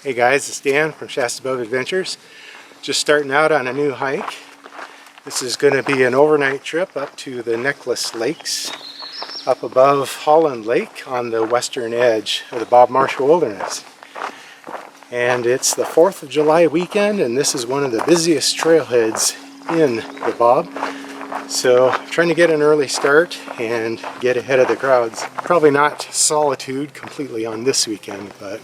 Hey guys, it's Dan from ShastaBubba Adventures. Just starting out on a new hike. This is going to be an overnight trip up to the Necklace Lakes up above Holland Lake on the western edge of the Bob Marshall Wilderness. And it's the 4th of July weekend, and this is one of the busiest trailheads in the Bob. So I'm trying to get an early start and get ahead of the crowds. Probably not solitude completely on this weekend, but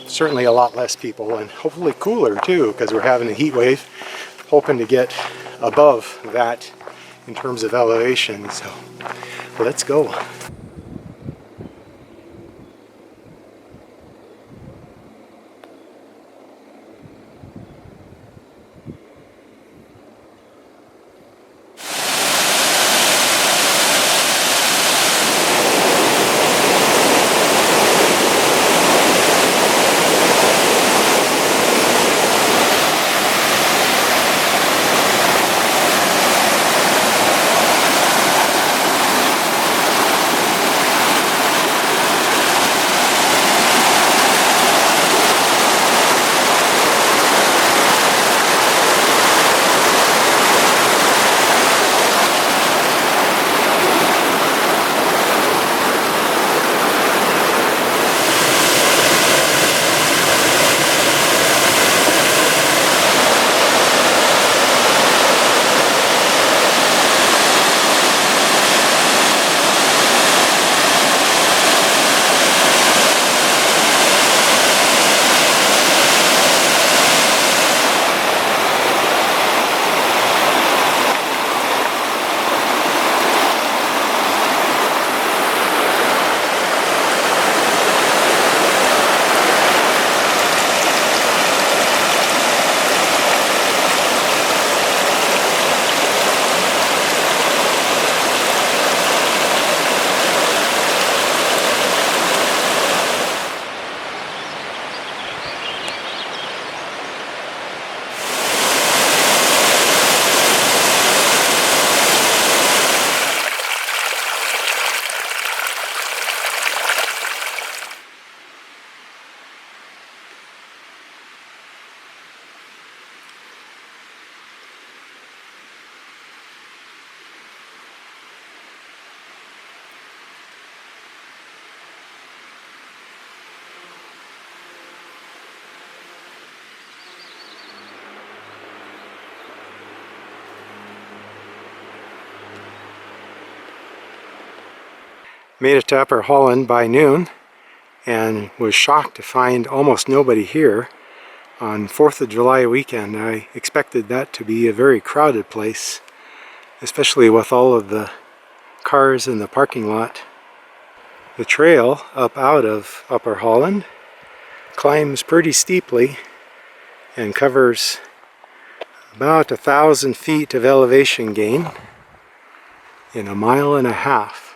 certainly a lot less people and hopefully cooler too, because we're having a heat wave. Hoping to get above that in terms of elevation. So let's go. Made it to Upper Holland by noon and was shocked to find almost nobody here on 4th of July weekend. I expected that to be a very crowded place, especially with all of the cars in the parking lot. The trail up out of Upper Holland climbs pretty steeply and covers about 1,000 feet of elevation gain in a mile and a half.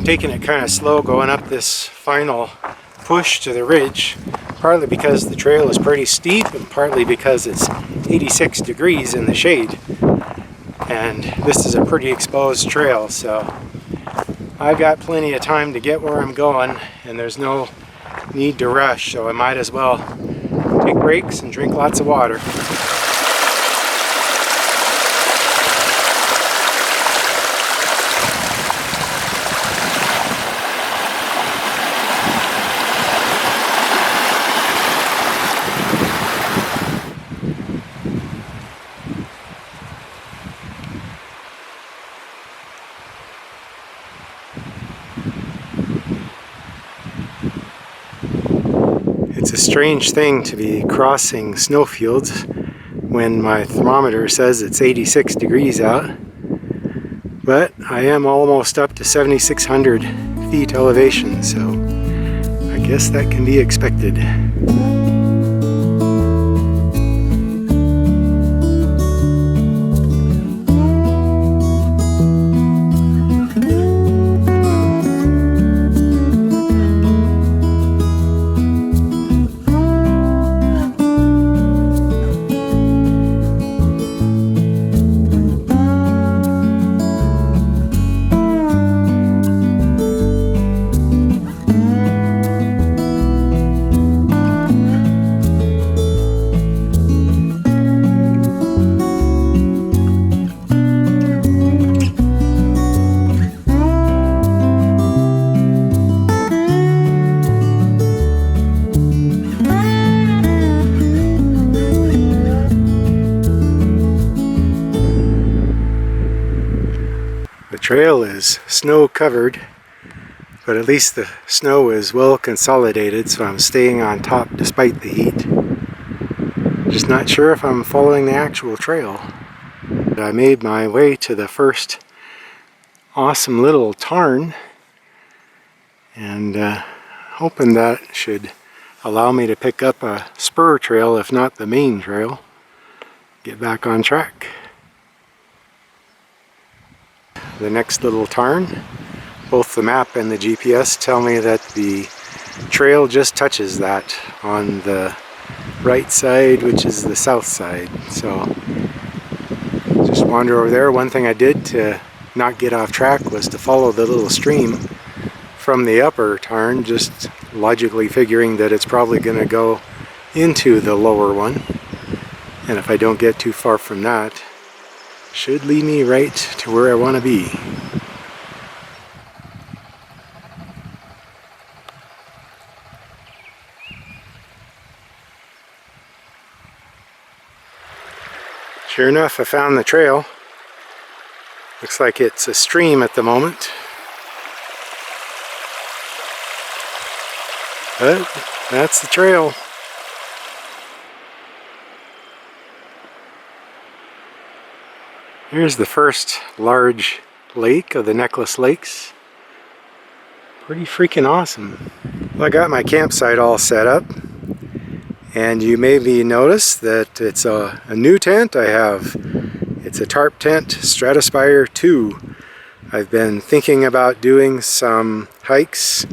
Taking it kind of slow going up this final push to the ridge, partly because the trail is pretty steep and partly because it's 86 degrees in the shade, and this is a pretty exposed trail, so I've got plenty of time to get where I'm going and there's no need to rush, so I might as well take breaks and drink lots of water. It's a strange thing to be crossing snowfields when my thermometer says it's 86 degrees out. But I am almost up to 7,600 feet elevation, so I guess that can be expected. The trail is snow covered, but at least the snow is well consolidated, so I'm staying on top despite the heat. Just not sure if I'm following the actual trail. But I made my way to the first awesome little tarn, and hoping that should allow me to pick up a spur trail, if not the main trail. Get back on track. The next little tarn, both the map and the GPS tell me that the trail just touches that on the right side, which is the south side. So just wander over there. One thing I did to not get off track was to follow the little stream from the upper tarn, just logically figuring that it's probably going to go into the lower one. And if I don't get too far from that, should lead me right to where I want to be. Sure enough, I found the trail. Looks like it's a stream at the moment. But that's the trail. Here's the first large lake of the Necklace Lakes. Pretty freaking awesome. Well, I got my campsite all set up, and you maybe notice that it's a new tent I have. It's a tarp tent, ShastaBubba 2. I've been thinking about doing some hikes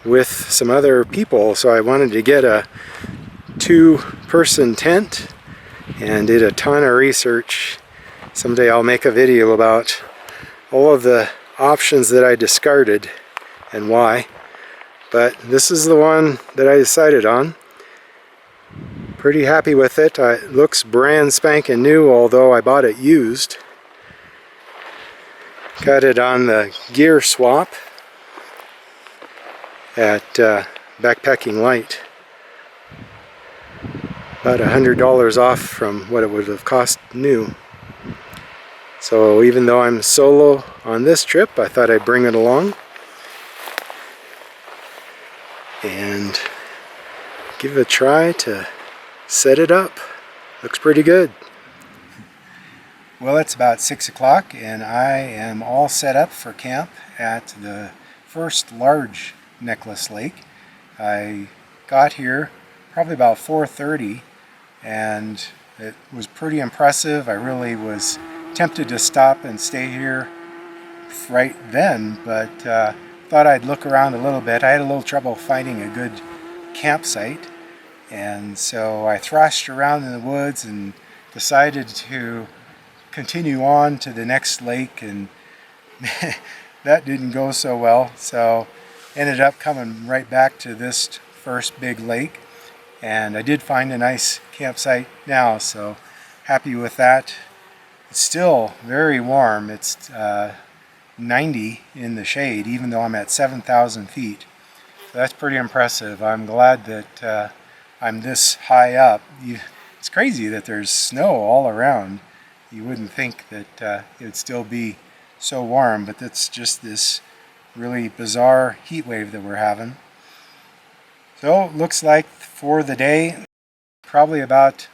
with some other people, so I wanted to get a 2-person tent and did a ton of research. Someday I'll make a video about all of the options that I discarded and why. But this is the one that I decided on. Pretty happy with it. It looks brand spanking new, although I bought it used. Got it on the gear swap at Backpacking Light. About $100 off from what it would have cost new. So even though I'm solo on this trip, I thought I'd bring it along and give it a try to set it up. Looks pretty good. Well, it's about 6 o'clock and I am all set up for camp at the first large Necklace Lake. I got here probably about 4:30 and it was pretty impressive. I really was tempted to stop and stay here right then, but thought I'd look around a little bit. I had a little trouble finding a good campsite, and so I thrashed around in the woods and decided to continue on to the next lake, and that didn't go so well, so ended up coming right back to this first big lake, and I did find a nice campsite now, so happy with that. It's still very warm. It's 90 in the shade, even though I'm at 7,000 feet. So that's pretty impressive. I'm glad that I'm this high up. It's crazy that there's snow all around. You wouldn't think that it would still be so warm, but that's just this really bizarre heat wave that we're having. Though it looks like for the day, probably about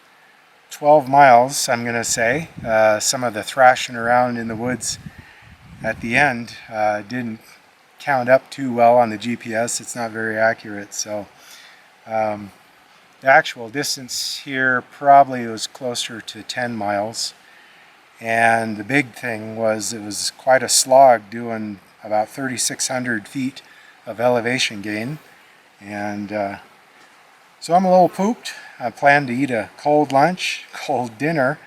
12 miles, I'm going to say. Some of the thrashing around in the woods at the end didn't count up too well on the GPS. It's not very accurate, so the actual distance here probably was closer to 10 miles. And the big thing was it was quite a slog, doing about 3,600 feet of elevation gain. And so I'm a little pooped. I plan to eat a cold lunch, cold dinner.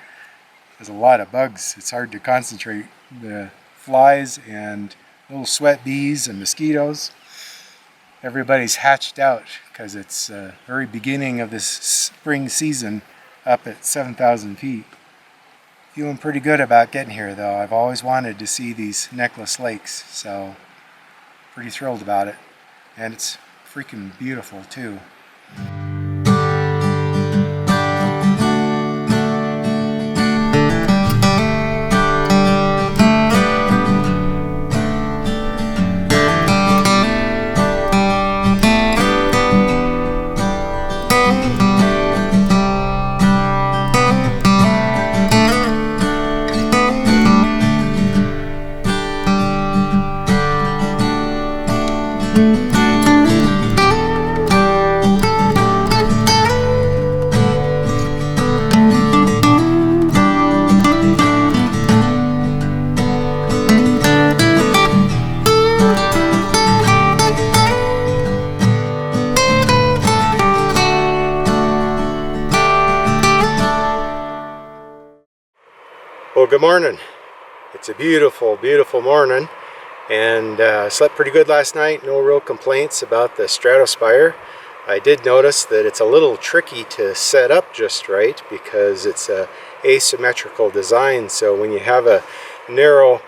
There's a lot of bugs. It's hard to concentrate. The flies and little sweat bees and mosquitoes. Everybody's hatched out because it's the very beginning of this spring season up at 7,000 feet. Feeling pretty good about getting here though. I've always wanted to see these necklace lakes, so pretty thrilled about it. And it's freaking beautiful too. Well, good morning. It's a beautiful, beautiful morning, and slept pretty good last night. No real complaints about the ShastaBubba. I did notice that it's a little tricky to set up just right because it's a asymmetrical design. So when you have a narrow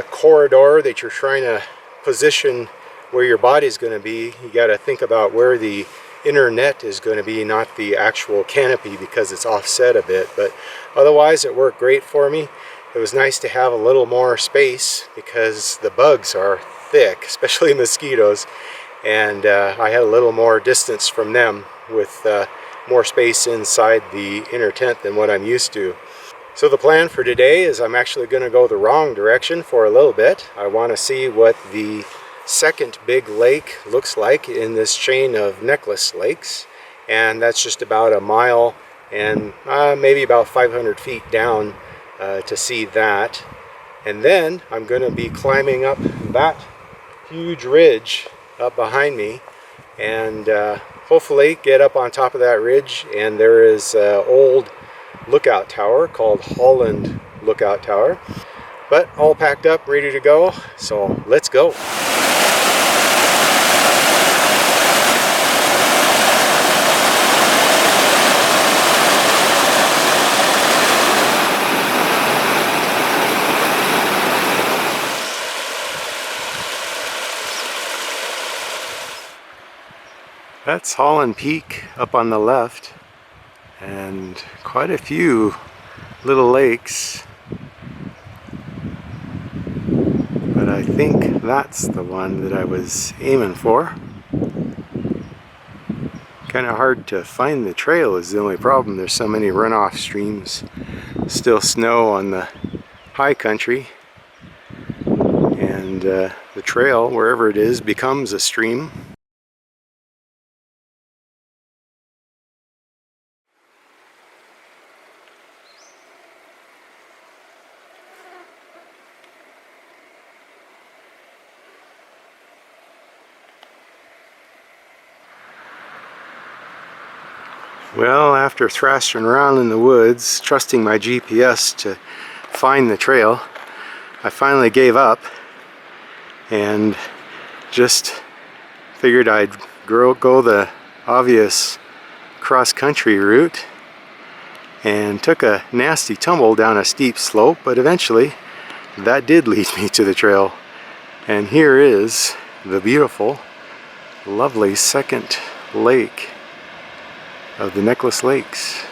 corridor that you're trying to position where your body's going to be, you got to think about where the inner net is going to be, not the actual canopy, because it's offset a bit. But otherwise it worked great for me. It was nice to have a little more space because the bugs are thick, especially mosquitoes, and I had a little more distance from them with more space inside the inner tent than what I'm used to. So the plan for today is I'm actually going to go the wrong direction for a little bit. I want to see what the second big lake looks like in this chain of necklace lakes, and that's just about a mile and maybe about 500 feet down to see that. And then I'm going to be climbing up that huge ridge up behind me and hopefully get up on top of that ridge. And there is an old lookout tower called Holland Lookout Tower, but all packed up, ready to go, so let's go. That's Holland Peak up on the left, and quite a few little lakes, but I think that's the one that I was aiming for. Kind of hard to find the trail is the only problem. There's so many runoff streams, still snow on the high country, and the trail, wherever it is, becomes a stream. Well, after thrashing around in the woods, trusting my GPS to find the trail, I finally gave up and just figured I'd go the obvious cross-country route, and took a nasty tumble down a steep slope, but eventually that did lead me to the trail. And here is the beautiful, lovely second lake of the Necklace Lakes.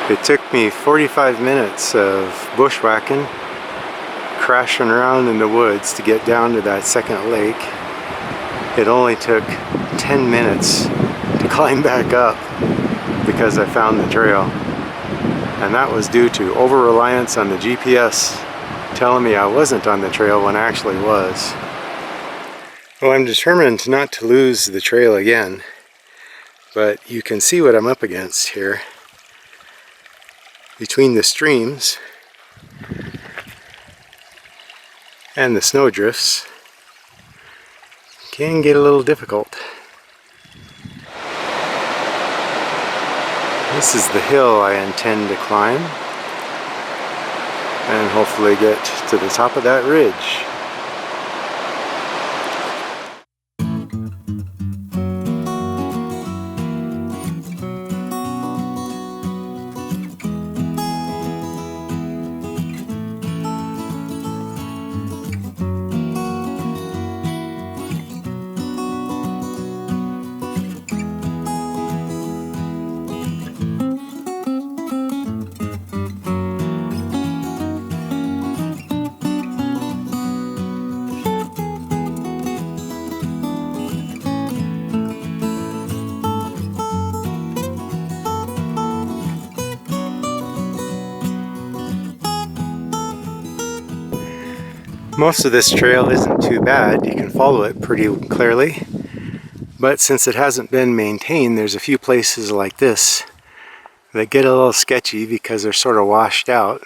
It took me 45 minutes of bushwhacking, crashing around in the woods to get down to that second lake. It only took 10 minutes to climb back up because I found the trail. And that was due to over-reliance on the GPS telling me I wasn't on the trail when I actually was. Well, I'm determined not to lose the trail again, but you can see what I'm up against here. Between the streams and the snowdrifts, can get a little difficult. This is the hill I intend to climb and hopefully get to the top of that ridge. Most of this trail isn't too bad, you can follow it pretty clearly, but since it hasn't been maintained, there's a few places like this that get a little sketchy because they're sort of washed out.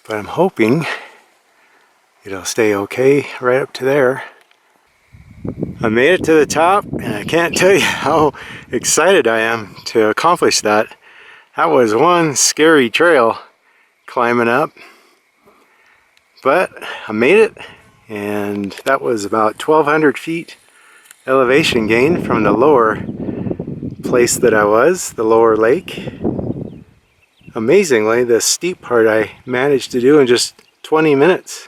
But I'm hoping it'll stay okay right up to there. I made it to the top, and I can't tell you how excited I am to accomplish that. That was one scary trail climbing up. But I made it, and that was about 1,200 feet elevation gain from the lower place that I was, the lower lake. Amazingly, the steep part I managed to do in just 20 minutes.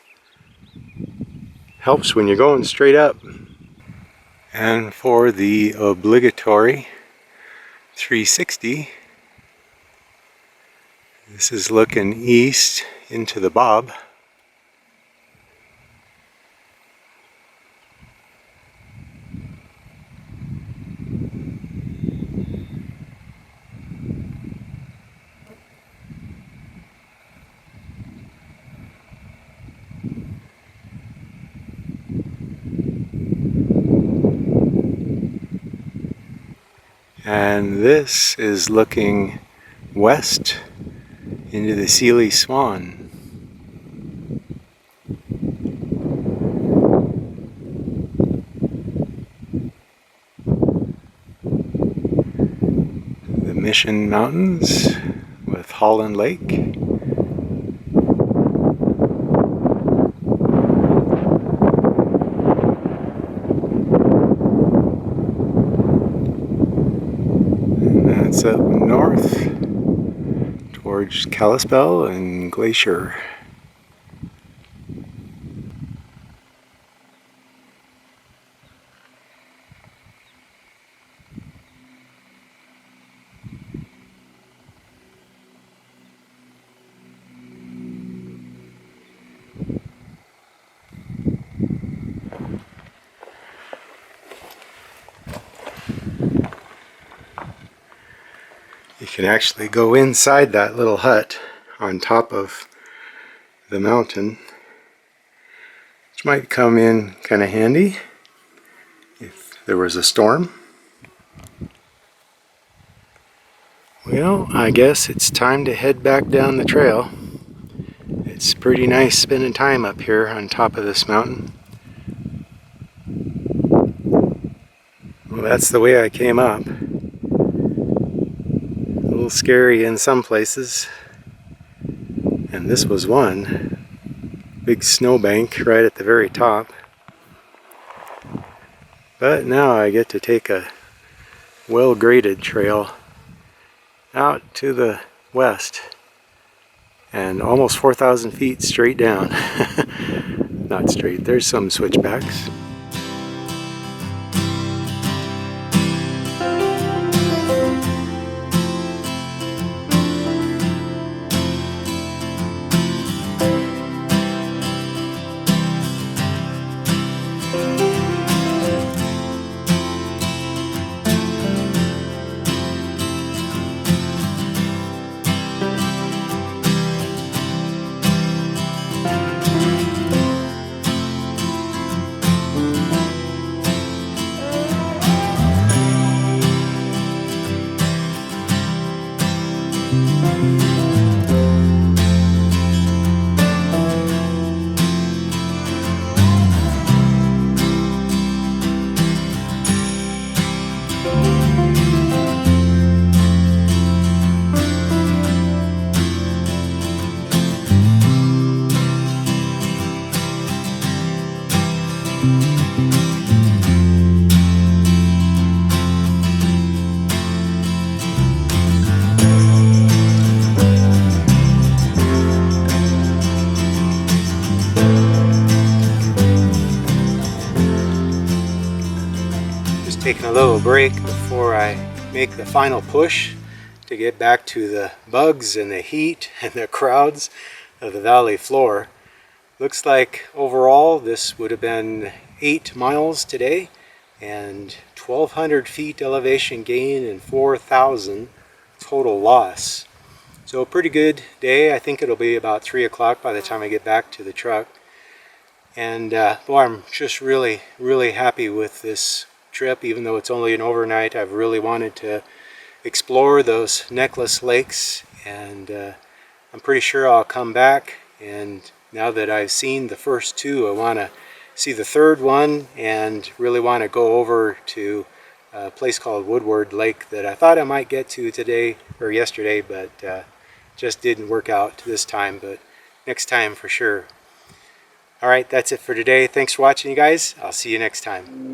Helps when you're going straight up. And for the obligatory 360, this is looking east into the Bob. And this is looking west into the Sealy Swan. The Mission Mountains with Holland Lake. That's up north towards Kalispell and Glacier. You can actually go inside that little hut on top of the mountain, which might come in kind of handy if there was a storm. Well, I guess it's time to head back down the trail. It's pretty nice spending time up here on top of this mountain. Well, that's the way I came up. A little scary in some places, and this was one big snowbank right at the very top. But now I get to take a well-graded trail out to the west and almost 4,000 feet straight down. Not straight, there's some switchbacks. taking a little break before I make the final push to get back to the bugs and the heat and the crowds of the valley floor. Looks like overall this would have been 8 miles today and 1,200 feet elevation gain and 4,000 total loss. So a pretty good day. I think it'll be about 3 o'clock by the time I get back to the truck. And boy, I'm just really happy with this trip. Even though it's only an overnight, I've really wanted to explore those necklace lakes, and I'm pretty sure I'll come back. And now that I've seen the first two, I want to see the third one and really want to go over to a place called Woodward Lake that I thought I might get to today or yesterday, but just didn't work out this time, but next time for sure. Alright, that's it for today. Thanks for watching, you guys. I'll see you next time.